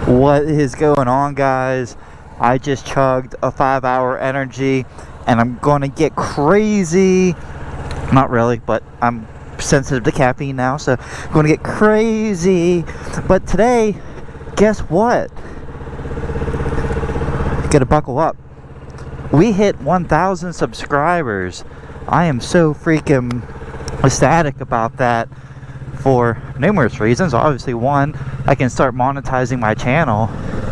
What is going on, guys? I just chugged a 5-hour energy and I'm gonna get crazy. Not really, but I'm sensitive to caffeine now, so I'm gonna get crazy. But today, guess what? You gotta buckle up. We hit 1,000 subscribers. I am so freaking ecstatic about that for numerous reasons. Obviously, one, I can start monetizing my channel,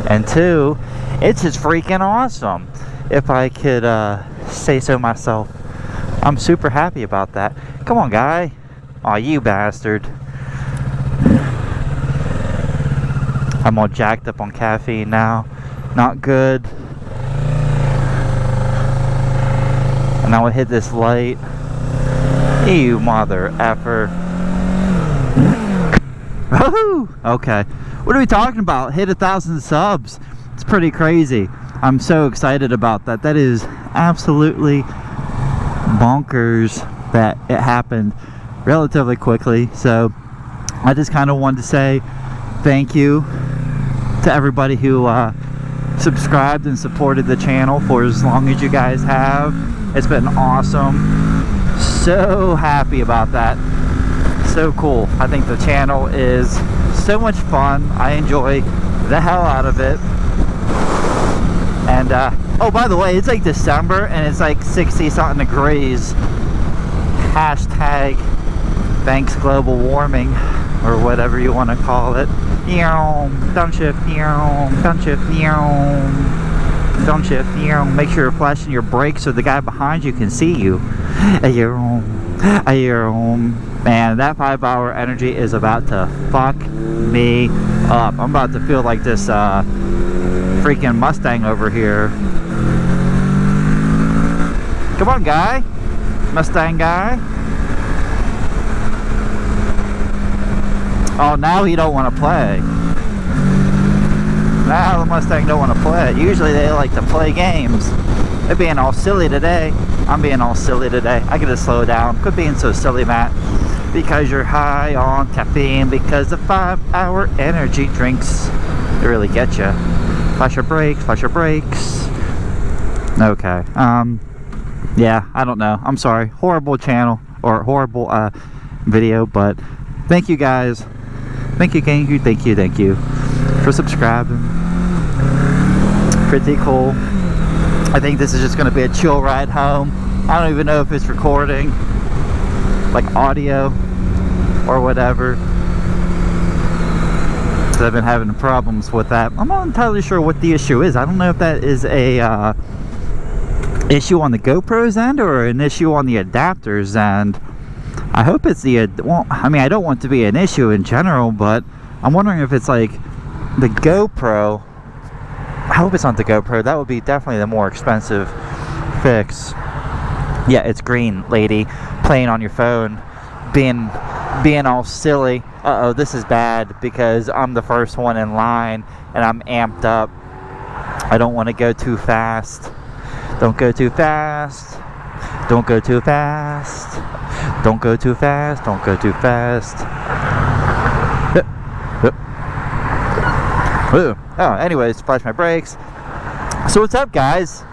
and two, it's just freaking awesome, if I could say so myself. I'm super happy about that. Come on, guy. Aw, you bastard. I'm all jacked up on caffeine now. Not good. And now I hit this light. You mother effer. Woohoo! Okay. What are we talking about? Hit 1,000 subs. It's pretty crazy. I'm so excited about that. That is absolutely bonkers that it happened relatively quickly. So I just kind of wanted to say thank you to everybody who subscribed and supported the channel for as long as you guys have. It's been awesome. So happy about that. So cool. I think the channel is so much fun. I enjoy the hell out of it. And oh, by the way, it's like December and it's like 60 something degrees. Hashtag thanks global warming, or whatever you want to call it. Downshift, downshift. Make sure you're flashing your brakes so the guy behind you can see you. Man, that 5-hour energy is about to fuck me up. I'm about to feel like this freaking Mustang over here. Come on, guy. Mustang guy. Oh, now he don't want to play. Now the Mustang don't want to play. Usually they like to play games. They're being all silly today. I'm being all silly today. I gotta slow down. Quit being so silly, Matt. Because you're high on caffeine. Because the 5-hour energy drinks, they really get you. Flash your brakes. Flash your brakes. Okay. Yeah, I don't know. I'm sorry. Horrible channel or horrible video, but thank you guys. Thank you for subscribing. Pretty cool. I think this is just going to be a chill ride home. I don't even know if it's recording like audio or whatever, because I've been having problems with that. I'm not entirely sure what the issue is. I don't know if that is a issue on the GoPro's end or an issue on the adapter's end. I hope it's the well, I mean, I don't want it to be an issue in general, but I'm wondering if it's like the GoPro. I hope it's not the GoPro. That would be definitely the more expensive fix. Yeah, it's green, lady. Playing on your phone, being all silly. Uh-oh, this is bad because I'm the first one in line and I'm amped up. I don't want to go too fast. Don't go too fast. Don't go too fast. Don't go too fast. Don't go too fast. Oh, anyways, flash my brakes. So what's up, guys?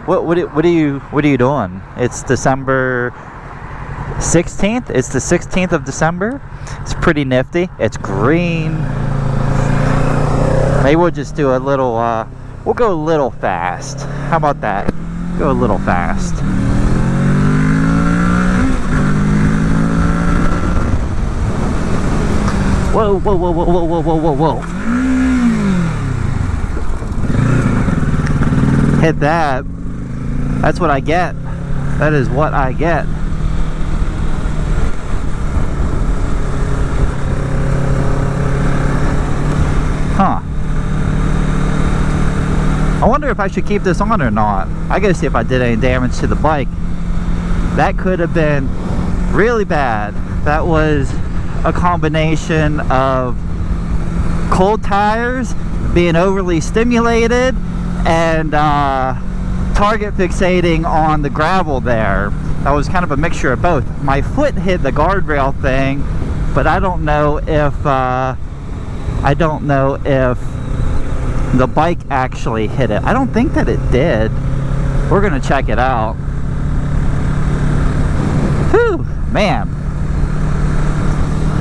What are you doing? It's December 16th. It's the 16th of December. It's pretty nifty. It's green. Maybe we'll just do a little. We'll go a little fast. How about that? Go a little fast. Whoa, whoa, whoa, whoa, whoa, whoa, whoa, whoa, whoa. Hit that. That's what I get. That is what I get. Huh. I wonder if I should keep this on or not. I gotta see if I did any damage to the bike. That could have been really bad. That was a combination of cold tires, being overly stimulated, and target fixating on the gravel there. That was kind of a mixture of both. My foot hit the guardrail thing, but I don't know if I don't know if the bike actually hit it. I don't think that it did. We're gonna check it out. Whew, man.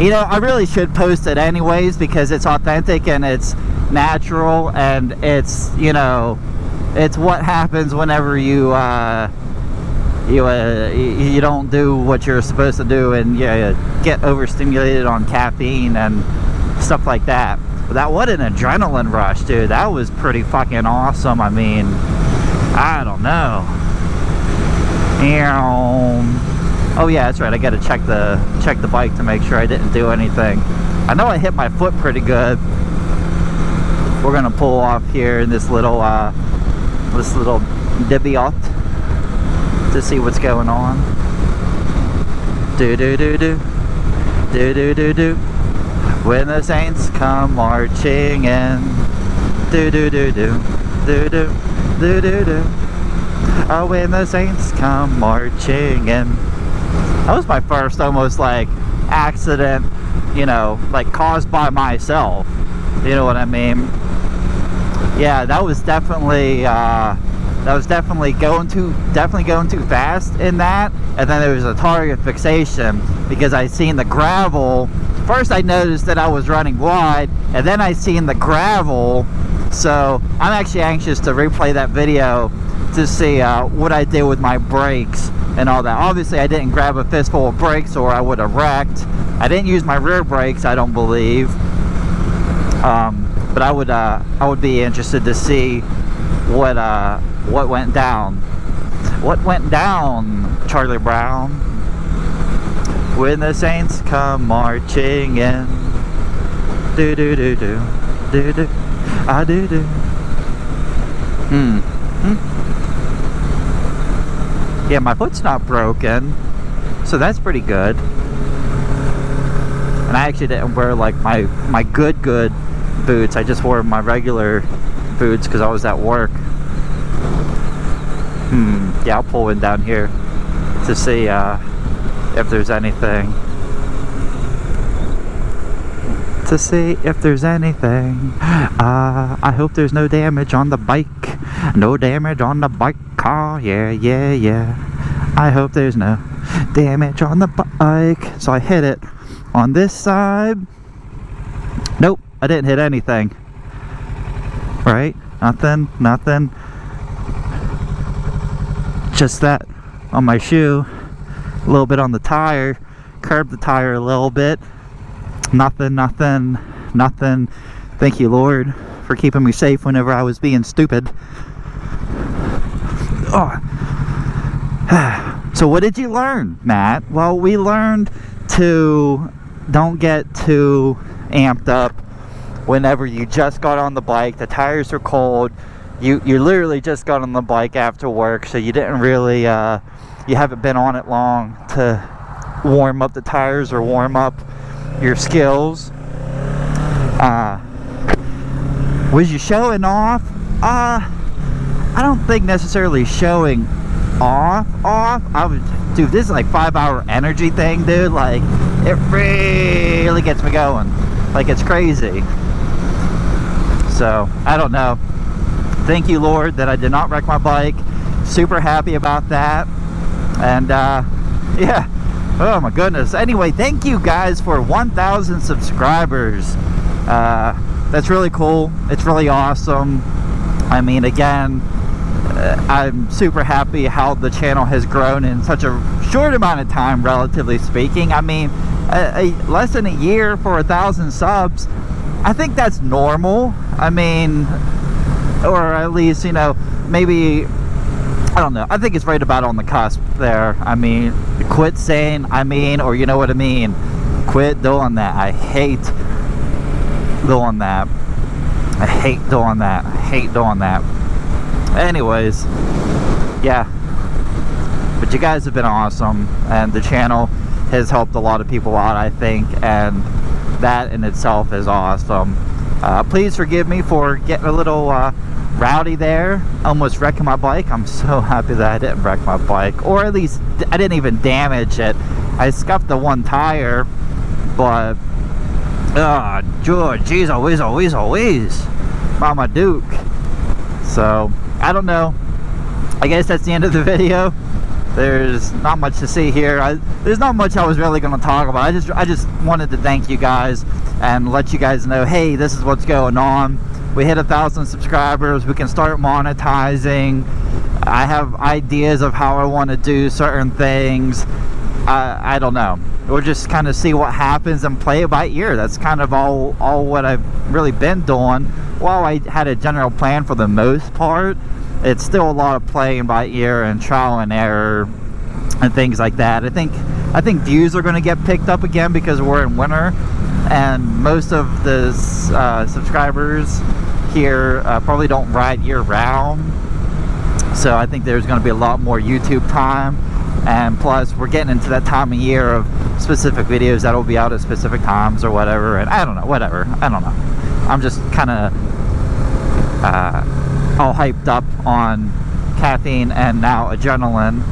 You know, I really should post it anyways because it's authentic and it's natural, and it's, you know, it's what happens whenever you don't do what you're supposed to do, and you get overstimulated on caffeine and stuff like that. But that, what an adrenaline rush, dude. That was pretty fucking awesome. I mean, I don't know. Oh yeah, that's right. I gotta check the bike to make sure I didn't do anything. I know I hit my foot pretty good. We're gonna pull off here in this little Debiot to see what's going on. Do do do do do do do do. When the saints come marching in. Do do do do do do do do do. Oh, when the saints come marching in. That was my first almost like accident, you know, like caused by myself. You know what I mean? Yeah, that was definitely going too fast in that. And then there was a target fixation because I seen the gravel. First I noticed that I was running wide, and then I seen the gravel. So I'm actually anxious to replay that video to see what I did with my brakes and all that. Obviously I didn't grab a fistful of brakes or I would have wrecked. I didn't use my rear brakes, I don't believe. But I would be interested to see what went down. What went down, Charlie Brown? When the saints come marching in. Do do do do do do. I do do. Yeah, my foot's not broken, so that's pretty good. And I actually didn't wear like my good boots. I just wore my regular boots because I was at work. Yeah, I'll pull in down here to see if there's anything. To see if there's anything. I hope there's no damage on the bike. No damage on the bike car. Yeah, yeah, yeah. I hope there's no damage on the bike. So I hit it on this side. Nope, I didn't hit anything. Right? Nothing. Just that on my shoe. A little bit on the tire. Curbed the tire a little bit. Nothing. Thank you, Lord, for keeping me safe whenever I was being stupid. Oh. So what did you learn, Matt? Well, we learned to don't get too amped up whenever you just got on the bike. The tires are cold. You literally just got on the bike after work, so you didn't really you haven't been on it long to warm up the tires or warm up your skills. Was you showing off? I don't think necessarily showing off. I would, dude, this is like 5-hour energy thing, dude. Like, it really gets me going. Like, it's crazy. So, I don't know. Thank you, Lord, that I did not wreck my bike. Super happy about that. And, yeah. Oh my goodness. Anyway, thank you guys for 1,000 subscribers. That's really cool. It's really awesome. I mean, again, I'm super happy how the channel has grown in such a short amount of time, relatively speaking. I mean, less than a year for 1,000 subs. I think that's normal. I mean, or at least, you know, maybe, I don't know. I think it's right about on the cusp there. I mean, quit saying I mean, or you know what I mean. Quit doing that. I hate doing that. I hate doing that. I hate doing that. Anyways, yeah. But you guys have been awesome, and the channel has helped a lot of people out, I think, and that in itself is awesome. Please forgive me for getting a little rowdy there, almost wrecking my bike. I'm so happy that I didn't wreck my bike, or at least I didn't even damage it. I scuffed the one tire, but Geez, always. Mama Duke. So, I don't know. I guess that's the end of the video. There's not much to see here. There's not much I was really going to talk about. I just wanted to thank you guys and let you guys know, hey, this is what's going on. We hit 1,000 subscribers. We can start monetizing. I have ideas of how I want to do certain things. I don't know. We'll just kind of see what happens and play it by ear. That's kind of all what I've really been doing. While I had a general plan for the most part, it's still a lot of playing by ear and trial and error and things like that. I think views are going to get picked up again because we're in winter, and most of the subscribers here probably don't ride year round. So I think there's going to be a lot more YouTube time, and plus we're getting into that time of year of specific videos that will be out at specific times or whatever. And I don't know. I'm just kind of all hyped up on caffeine and now adrenaline.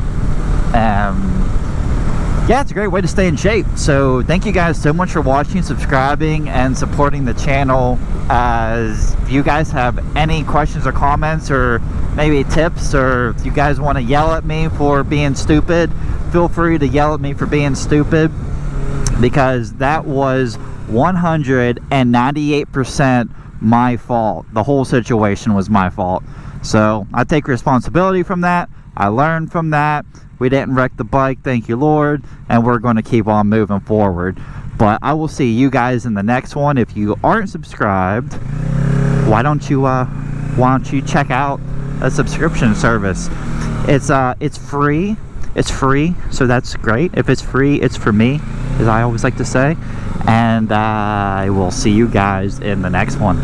Yeah, it's a great way to stay in shape. So thank you guys so much for watching, subscribing, and supporting the channel. As if you guys have any questions or comments or maybe tips, or if you guys want to yell at me for being stupid, feel free to yell at me for being stupid, because that was 198% my fault. The whole situation was my fault. So I take responsibility from that. I learned from that. We didn't wreck the bike, thank you Lord, and we're going to keep on moving forward. But I will see you guys in the next one. If you aren't subscribed, why don't you check out a subscription service? It's free. It's free, so that's great. If it's free, it's for me, as I always like to say. And I will see you guys in the next one.